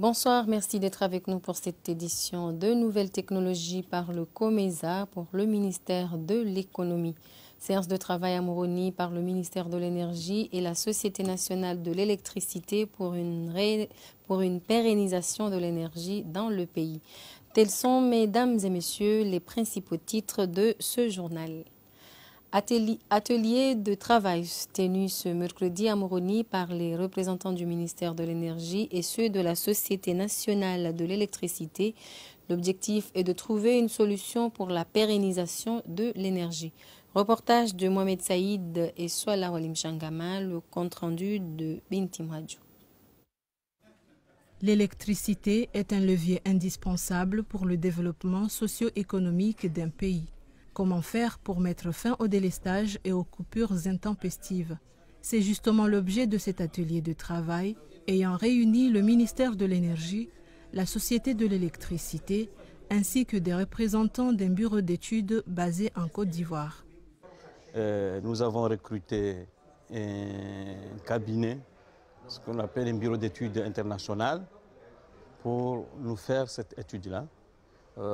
Bonsoir, merci d'être avec nous pour cette édition de Nouvelles Technologies par le COMESA pour le ministère de l'Économie. Séance de travail à Moroni par le ministère de l'Énergie et la Société nationale de l'électricité pour une pérennisation de l'énergie dans le pays. Tels sont, mesdames et messieurs, les principaux titres de ce journal. Atelier de travail tenu ce mercredi à Moroni par les représentants du ministère de l'Énergie et ceux de la Société nationale de l'électricité. L'objectif est de trouver une solution pour la pérennisation de l'énergie. Reportage de Mohamed Saïd et Soala Walim Changama, le compte-rendu de Binti Mwadjou. L'électricité est un levier indispensable pour le développement socio-économique d'un pays. Comment faire pour mettre fin au délestage et aux coupures intempestives? C'est justement l'objet de cet atelier de travail ayant réuni le ministère de l'Énergie, la Société de l'électricité, ainsi que des représentants d'un bureau d'études basé en Côte d'Ivoire. Nous avons recruté un cabinet, ce qu'on appelle un bureau d'études international, pour nous faire cette étude-là.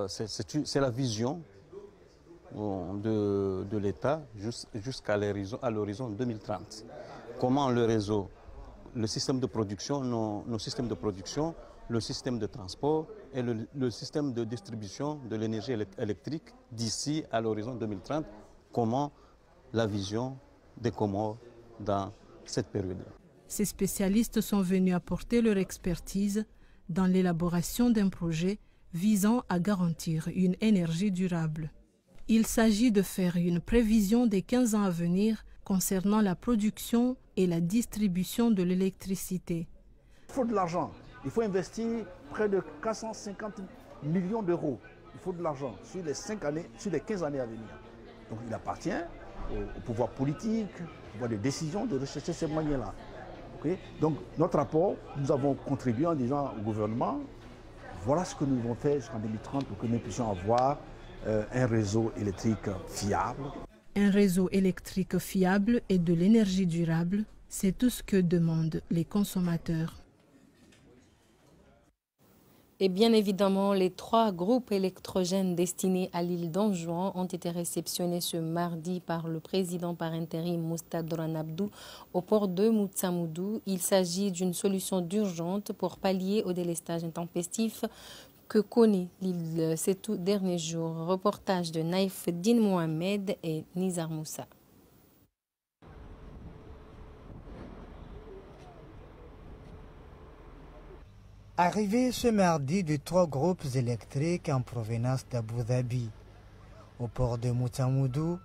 C'est la vision de l'État jusqu'à l'horizon 2030. Comment le réseau, le système de production, nos systèmes de production, le système de transport et le système de distribution de l'énergie électrique d'ici à l'horizon 2030, comment la vision des Comores dans cette période. Ces spécialistes sont venus apporter leur expertise dans l'élaboration d'un projet visant à garantir une énergie durable. Il s'agit de faire une prévision des 15 ans à venir concernant la production et la distribution de l'électricité. Il faut de l'argent. Il faut investir près de 450 millions d'euros. Il faut de l'argent sur les 15 années à venir. Donc il appartient au pouvoir politique, au pouvoir de décision de rechercher ces moyens-là. Okay? Donc notre rapport, nous avons contribué en disant au gouvernement, voilà ce que nous devons faire jusqu'en 2030 pour que nous puissions avoir un réseau électrique fiable. Un réseau électrique fiable et de l'énergie durable, c'est tout ce que demandent les consommateurs. Et bien évidemment, les 3 groupes électrogènes destinés à l'île d'Anjouan ont été réceptionnés ce mardi par le président par intérim Moustapha Dramane Abdou au port de Moutsamoudou. Il s'agit d'une solution d'urgence pour pallier au délestage intempestif que connaît l'île ces tout derniers jours. Reportage de Naïf Din Mohamed et Nizar Moussa. Arrivé ce mardi de 3 groupes électriques en provenance d'Abu Dhabi au port de Moutsamoudou,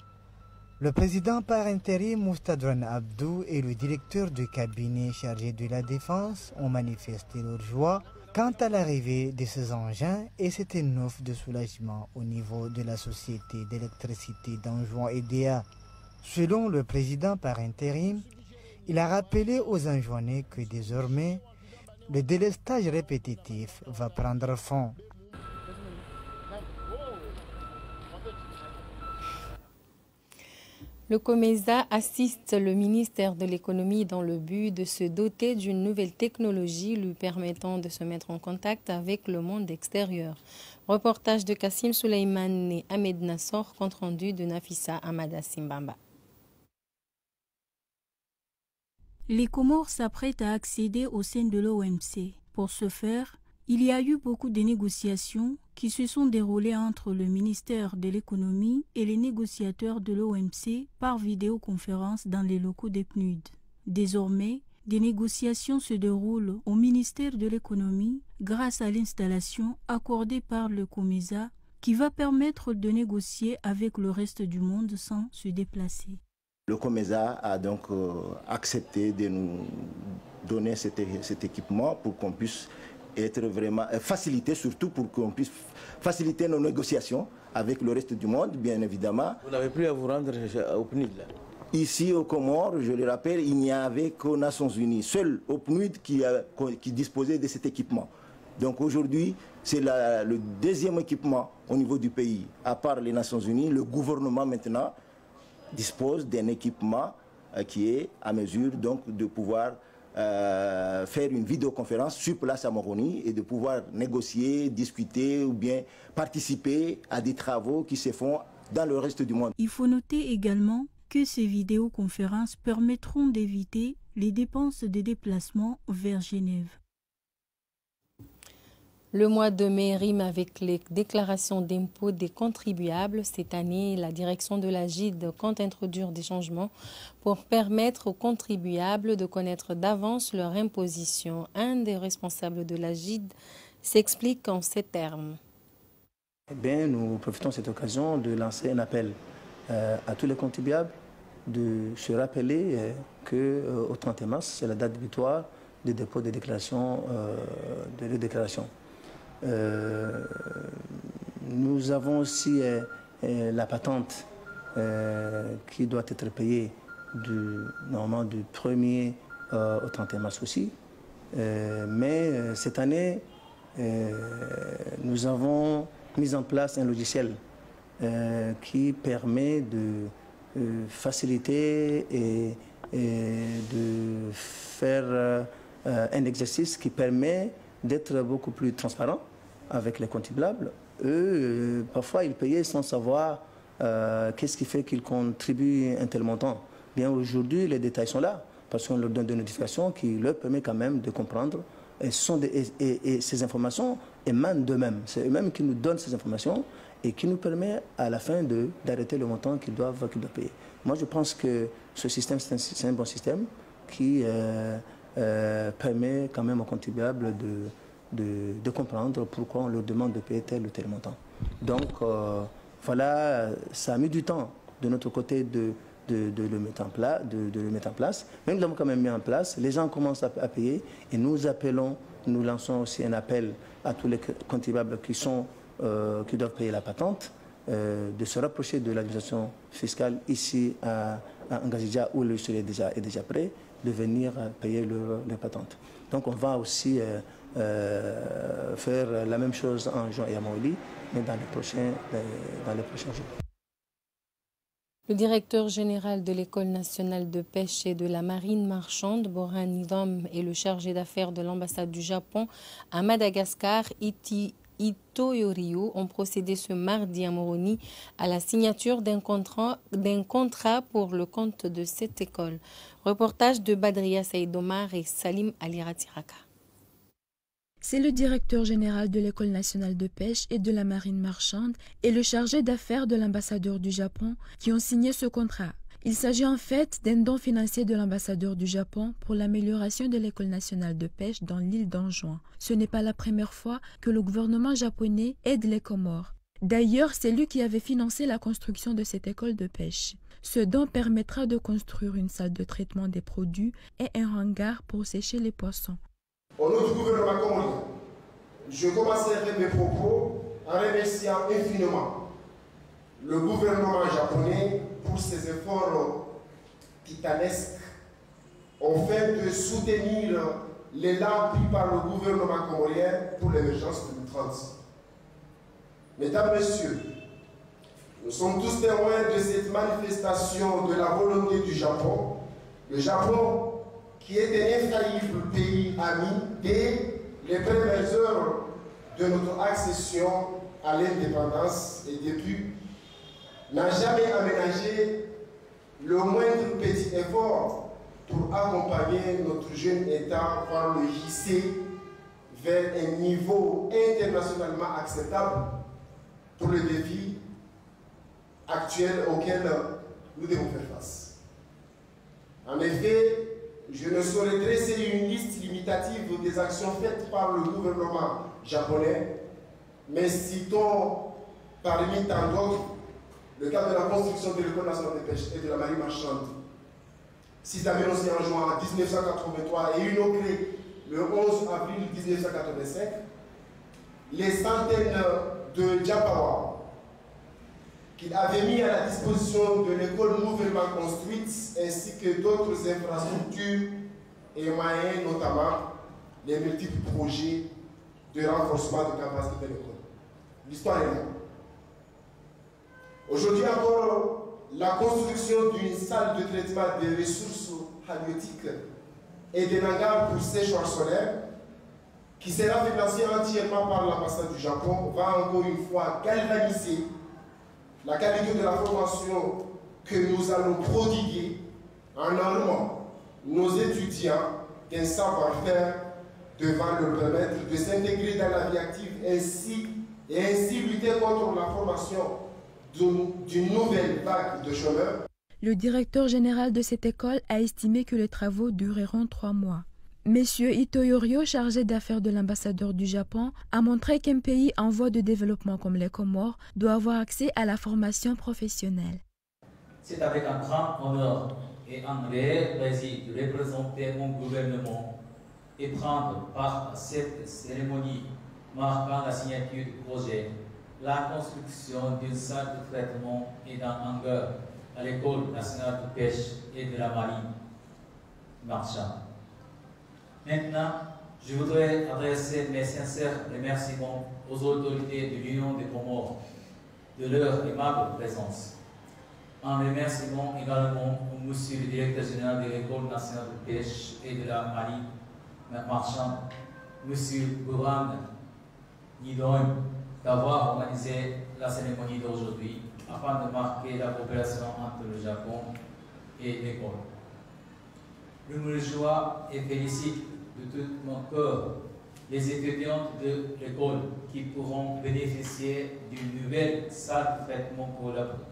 le président par intérim Moustapha Dramane Abdou et le directeur du cabinet chargé de la défense ont manifesté leur joie quant à l'arrivée de ces engins et c'était une offre de soulagement au niveau de la société d'électricité d'Anjouan EDA. Selon le président par intérim, il a rappelé aux Anjouanais que désormais, le délestage répétitif va prendre fin. Le COMESA assiste le ministère de l'Économie dans le but de se doter d'une nouvelle technologie lui permettant de se mettre en contact avec le monde extérieur. Reportage de Kassim Souleyman et Ahmed Nassor, compte rendu de Nafissa Amada Simbamba. Les Comores s'apprêtent à accéder au sein de l'OMC. Pour ce faire, il y a eu beaucoup de négociations qui se sont déroulées entre le ministère de l'Économie et les négociateurs de l'OMC par vidéoconférence dans les locaux des PNUD. Désormais, des négociations se déroulent au ministère de l'Économie grâce à l'installation accordée par le COMESA qui va permettre de négocier avec le reste du monde sans se déplacer. Le COMESA a donc accepté de nous donner cet équipement pour qu'on puisse être vraiment facilité, surtout pour qu'on puisse faciliter nos négociations avec le reste du monde, bien évidemment. Vous n'avez plus à vous rendre au PNUD là? Ici aux Comores, je le rappelle, il n'y avait qu'aux Nations Unies, seul au PNUD qui disposait de cet équipement. Donc aujourd'hui, c'est le deuxième équipement au niveau du pays. À part les Nations Unies, le gouvernement maintenant dispose d'un équipement qui est à mesure donc de pouvoir faire une vidéoconférence sur place à Moroni et de pouvoir négocier, discuter ou bien participer à des travaux qui se font dans le reste du monde. Il faut noter également que ces vidéoconférences permettront d'éviter les dépenses de déplacement vers Genève. Le mois de mai rime avec les déclarations d'impôts des contribuables. Cette année, la direction de l'AGID compte introduire des changements pour permettre aux contribuables de connaître d'avance leur imposition. Un des responsables de l'AGID s'explique en ces termes. Eh bien, nous profitons de cette occasion de lancer un appel à tous les contribuables de se rappeler qu'au 31 mars, c'est la date butoir du dépôt des déclarations, nous avons aussi la patente qui doit être payée normalement du 1er au 31 mars aussi. Mais cette année, nous avons mis en place un logiciel qui permet de faciliter et de faire un exercice qui permet d'être beaucoup plus transparent avec les contribuables. Eux, parfois, ils payaient sans savoir qu'est-ce qui fait qu'ils contribuent un tel montant. Bien, aujourd'hui, les détails sont là, parce qu'on leur donne des notifications qui leur permettent quand même de comprendre. Et ces informations émanent d'eux-mêmes. C'est eux-mêmes qui nous donnent ces informations et qui nous permet à la fin d'arrêter le montant qu'ils doivent payer. Moi, je pense que ce système, c'est un bon système qui permet quand même aux contribuables de comprendre pourquoi on leur demande de payer tel ou tel montant. Donc, voilà, ça a mis du temps de notre côté de le mettre en place. Mais nous l'avons quand même mis en place. Les gens commencent à payer et nous lançons aussi un appel à tous les contribuables qui doivent payer la patente, de se rapprocher de l'administration fiscale ici à Ngazidja où le logiciel est déjà prêt, de venir payer leur patente. Donc on va aussi faire la même chose en juin et à Maoli, mais dans les prochains jours. Le directeur général de l'École nationale de pêche et de la marine marchande, Boran Nidom, et le chargé d'affaires de l'ambassade du Japon à Madagascar, Ito Yorio, ont procédé ce mardi à Moroni à la signature d'un contrat pour le compte de cette école. Reportage de Badria Saïdomar et Salim Aliratiraka. C'est le directeur général de l'École nationale de pêche et de la marine marchande et le chargé d'affaires de l'ambassadeur du Japon qui ont signé ce contrat. Il s'agit en fait d'un don financier de l'ambassadeur du Japon pour l'amélioration de l'École nationale de pêche dans l'île d'Anjouan. Ce n'est pas la première fois que le gouvernement japonais aide les Comores. D'ailleurs, c'est lui qui avait financé la construction de cette école de pêche. Ce don permettra de construire une salle de traitement des produits et un hangar pour sécher les poissons. Au nom du gouvernement comorien, je commencerai mes propos en remerciant infiniment le gouvernement japonais pour ses efforts titanesques afin de soutenir l'élan pris par le gouvernement comorien pour l'émergence 2030. Mesdames, Messieurs, nous sommes tous témoins de cette manifestation de la volonté du Japon. Le Japon, qui est un infaillible pays ami dès les premières heures de notre accession à l'indépendance et depuis, n'a jamais aménagé le moindre petit effort pour accompagner notre jeune État par le hisser vers un niveau internationalement acceptable pour les défis actuels auxquels nous devons faire face. En effet, je ne saurais dresser une liste limitative des actions faites par le gouvernement japonais, mais citons parmi tant d'autres le cas de la construction de l'École nationale de pêche et de la marine marchande, 6 annoncée en juin 1983 et inaugurée le 11 avril 1985, les centaines de Japawa qu'il avait mis à la disposition de l'école nouvellement construite, ainsi que d'autres infrastructures et moyens, notamment les multiples projets de renforcement de capacité de l'école. L'histoire est là. Aujourd'hui encore, la construction d'une salle de traitement des ressources halieutiques et des hangars pour séchoir solaire, qui sera financé entièrement par l'ambassade du Japon, va encore une fois galvaniser la qualité de la formation que nous allons prodiguer en armant nos étudiants d'un savoir-faire devant leur permettre de s'intégrer dans la vie active et ainsi lutter contre la formation d'une nouvelle vague de chômeurs. Le directeur général de cette école a estimé que les travaux dureront 3 mois. Monsieur Ito Yorio, chargé d'affaires de l'ambassadeur du Japon, a montré qu'un pays en voie de développement comme les Comores doit avoir accès à la formation professionnelle. C'est avec un grand honneur et un réel plaisir de représenter mon gouvernement et prendre part à cette cérémonie marquant la signature du projet, la construction d'une salle de traitement et d'un hangar à l'École nationale de pêche et de la marine marchande. Maintenant, je voudrais adresser mes sincères remerciements aux autorités de l'Union des Comores de leur aimable présence. Un remerciement également au monsieur le directeur général de l'École nationale de pêche et de la marine marchande, monsieur Buran Nidoin, d'avoir organisé la cérémonie d'aujourd'hui afin de marquer la coopération entre le Japon et l'école. Je me réjouis et félicite de tout mon cœur les étudiantes de l'école qui pourront bénéficier d'une nouvelle salle de traitement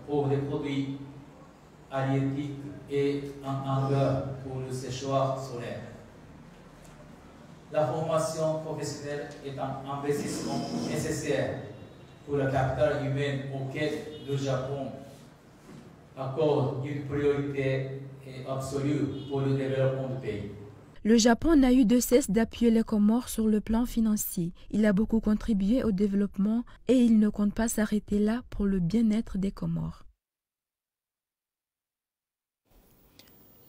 pour les produits halieutiques et un hangar pour le séchoir solaire. La formation professionnelle est un investissement nécessaire pour le capital humain auquel le Japon accorde une priorité absolue pour le développement du pays. Le Japon n'a eu de cesse d'appuyer les Comores sur le plan financier. Il a beaucoup contribué au développement et il ne compte pas s'arrêter là pour le bien-être des Comores.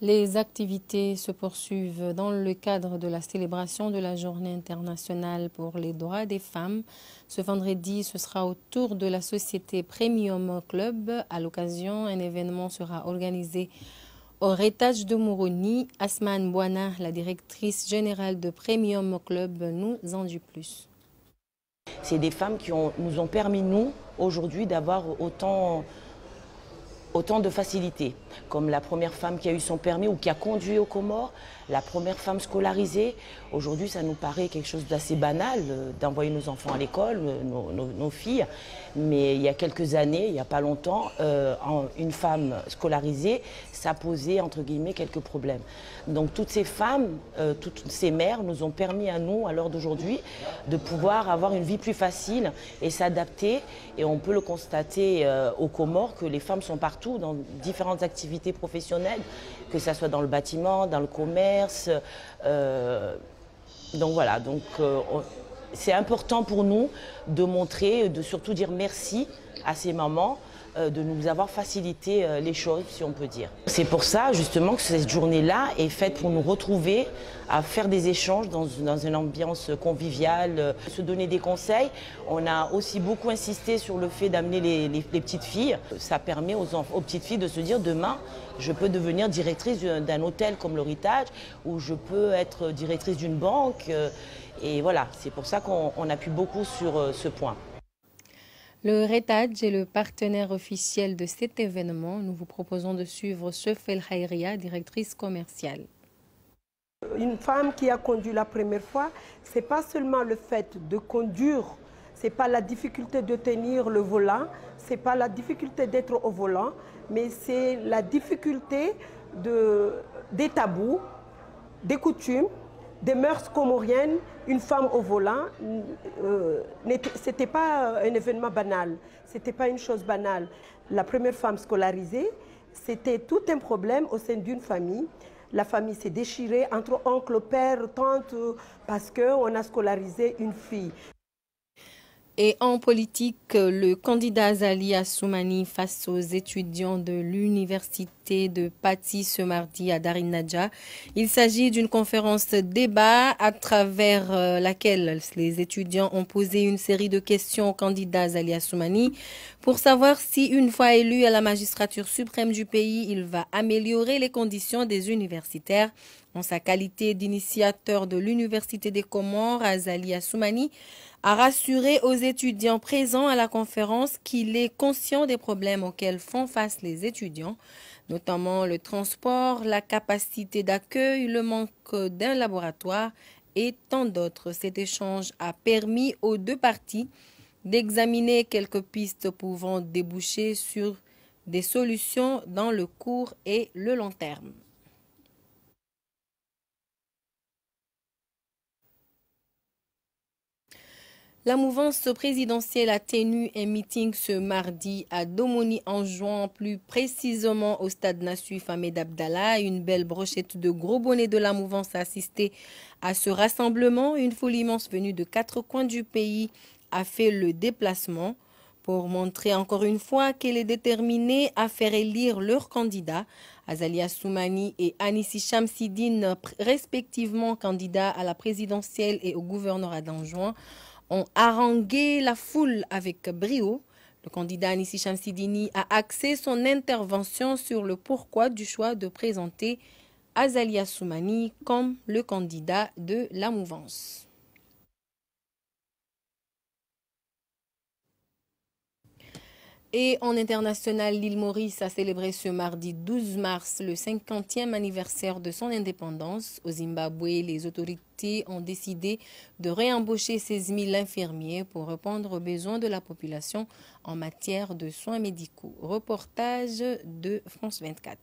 Les activités se poursuivent dans le cadre de la célébration de la Journée internationale pour les droits des femmes. Ce vendredi, ce sera au tour de la société Premium Club. À l'occasion, un événement sera organisé au Rétage de Moroni. Asman Bouana, la directrice générale de Premium Club, nous en dit plus. C'est des femmes qui nous ont permis, nous, aujourd'hui, d'avoir autant de facilité, comme la première femme qui a eu son permis ou qui a conduit aux Comores, la première femme scolarisée. Aujourd'hui, ça nous paraît quelque chose d'assez banal d'envoyer nos enfants à l'école, nos filles. Mais il y a quelques années, il n'y a pas longtemps, une femme scolarisée, ça posait, entre guillemets, quelques problèmes. Donc toutes ces femmes, toutes ces mères nous ont permis à nous, à l'heure d'aujourd'hui, de pouvoir avoir une vie plus facile et s'adapter. Et on peut le constater aux Comores que les femmes sont partout dans différentes activités professionnelles, que ce soit dans le bâtiment, dans le commerce. Donc voilà, c'est important pour nous de montrer, de surtout dire merci à ces mamans de nous avoir facilité les choses, si on peut dire. C'est pour ça, justement, que cette journée-là est faite pour nous retrouver, à faire des échanges dans une ambiance conviviale, se donner des conseils. On a aussi beaucoup insisté sur le fait d'amener les petites filles. Ça permet aux petites filles de se dire, demain, je peux devenir directrice d'un hôtel comme l'Héritage, ou je peux être directrice d'une banque. Et voilà, c'est pour ça qu'on appuie beaucoup sur ce point. Le Rétage est le partenaire officiel de cet événement. Nous vous proposons de suivre Sefel Khairia, directrice commerciale. Une femme qui a conduit la première fois, ce n'est pas seulement le fait de conduire, ce n'est pas la difficulté de tenir le volant, ce n'est pas la difficulté d'être au volant, mais c'est la difficulté des tabous, des coutumes, des mœurs comoriennes. Une femme au volant, ce n'était pas un événement banal, ce n'était pas une chose banale. La première femme scolarisée, c'était tout un problème au sein d'une famille. La famille s'est déchirée entre oncle, père, tante, parce qu'on a scolarisé une fille. Et en politique, le candidat Azali Assoumani face aux étudiants de l'université de Pati ce mardi à Darin Nadja. Il s'agit d'une conférence débat à travers laquelle les étudiants ont posé une série de questions au candidat Azali Assoumani pour savoir si, une fois élu à la magistrature suprême du pays, il va améliorer les conditions des universitaires. En sa qualité d'initiateur de l'Université des Comores, Azali Assoumani a rassuré aux étudiants présents à la conférence qu'il est conscient des problèmes auxquels font face les étudiants, notamment le transport, la capacité d'accueil, le manque d'un laboratoire et tant d'autres. Cet échange a permis aux deux parties d'examiner quelques pistes pouvant déboucher sur des solutions dans le court et le long terme. La mouvance présidentielle a tenu un meeting ce mardi à Domoni en juin, plus précisément au stade Nassif Ahmed Abdallah. Une belle brochette de gros bonnets de la mouvance a assisté à ce rassemblement. Une foule immense venue de 4 coins du pays a fait le déplacement pour montrer encore une fois qu'elle est déterminée à faire élire leurs candidats. Azali Assoumani et Anissi Shamsidine, respectivement candidats à la présidentielle et au gouvernorat d'Anjouan, ont harangué la foule avec brio. Le candidat Anissi Shamsidini a axé son intervention sur le pourquoi du choix de présenter Azali Assoumani comme le candidat de la mouvance. Et en international, l'île Maurice a célébré ce mardi 12 mars le 50e anniversaire de son indépendance. Au Zimbabwe, les autorités ont décidé de réembaucher 16 000 infirmiers pour répondre aux besoins de la population en matière de soins médicaux. Reportage de France 24.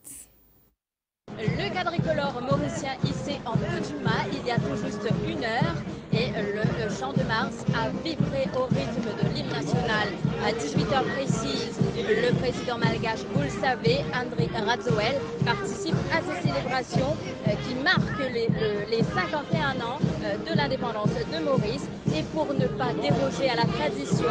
Le quadricolore mauricien hissé en feu du mât il y a tout juste 1 heure et le Champ de Mars a vibré au rythme de l'hymne national. À 18h précises, le président malgache, vous le savez, Andry Rajoelina, participe à ces célébrations qui marquent les 51 ans de l'indépendance de Maurice. Et pour ne pas déroger à la tradition,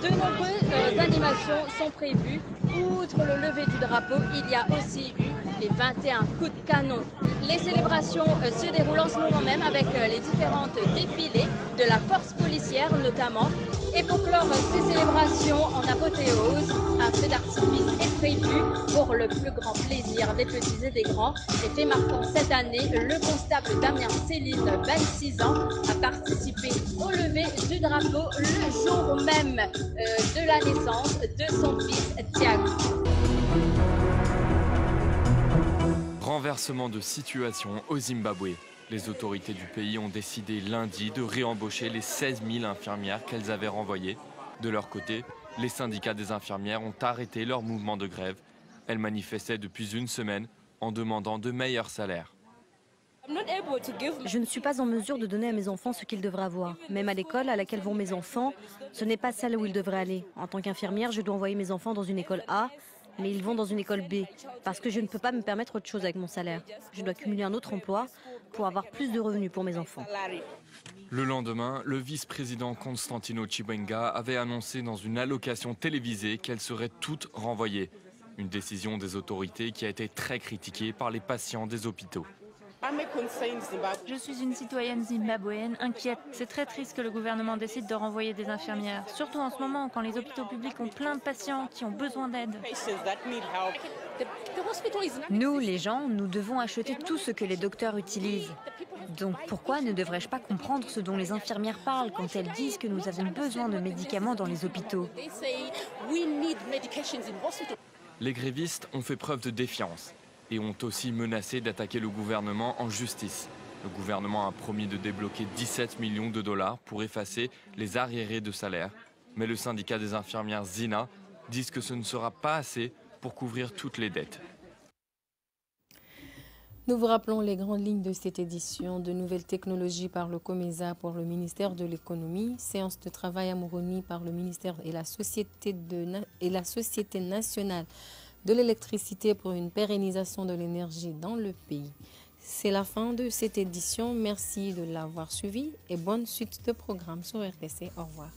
de nombreuses animations sont prévues. Outre le lever du drapeau, il y a aussi eu les 21 coups de canon. Les célébrations se déroulent en ce moment même avec les différentes défilés de la force policière notamment. Et pour clore ces célébrations en apothéose, un feu d'artifice est prévu pour le plus grand plaisir des petits et des grands. Et fait marquant cette année, le constable Damien Céline, 26 ans, a participé au lever du drapeau le jour même de la naissance de son fils Thiago. Renversement de situation au Zimbabwe. Les autorités du pays ont décidé lundi de réembaucher les 16 000 infirmières qu'elles avaient renvoyées. De leur côté, les syndicats des infirmières ont arrêté leur mouvement de grève. Elles manifestaient depuis 1 semaine en demandant de meilleurs salaires. Je ne suis pas en mesure de donner à mes enfants ce qu'ils devraient avoir. Même à l'école à laquelle vont mes enfants, ce n'est pas celle où ils devraient aller. En tant qu'infirmière, je dois envoyer mes enfants dans une école A, mais ils vont dans une école B, parce que je ne peux pas me permettre autre chose avec mon salaire. Je dois cumuler un autre emploi pour avoir plus de revenus pour mes enfants. Le lendemain, le vice-président Constantino Chiwenga avait annoncé dans une allocation télévisée qu'elles seraient toutes renvoyées. Une décision des autorités qui a été très critiquée par les patients des hôpitaux. Je suis une citoyenne zimbabwéenne inquiète. C'est très triste que le gouvernement décide de renvoyer des infirmières, surtout en ce moment quand les hôpitaux publics ont plein de patients qui ont besoin d'aide. Nous, les gens, nous devons acheter tout ce que les docteurs utilisent. Donc pourquoi ne devrais-je pas comprendre ce dont les infirmières parlent quand elles disent que nous avons besoin de médicaments dans les hôpitaux? Les grévistes ont fait preuve de défiance et ont aussi menacé d'attaquer le gouvernement en justice. Le gouvernement a promis de débloquer 17 millions de dollars pour effacer les arriérés de salaire. Mais le syndicat des infirmières ZINA dit que ce ne sera pas assez pour couvrir toutes les dettes. Nous vous rappelons les grandes lignes de cette édition. De nouvelles technologies par le COMESA pour le ministère de l'économie. Séance de travail à Moroni par le ministère et la Société nationale de l'électricité pour une pérennisation de l'énergie dans le pays. C'est la fin de cette édition. Merci de l'avoir suivi et bonne suite de programme sur RTC. Au revoir.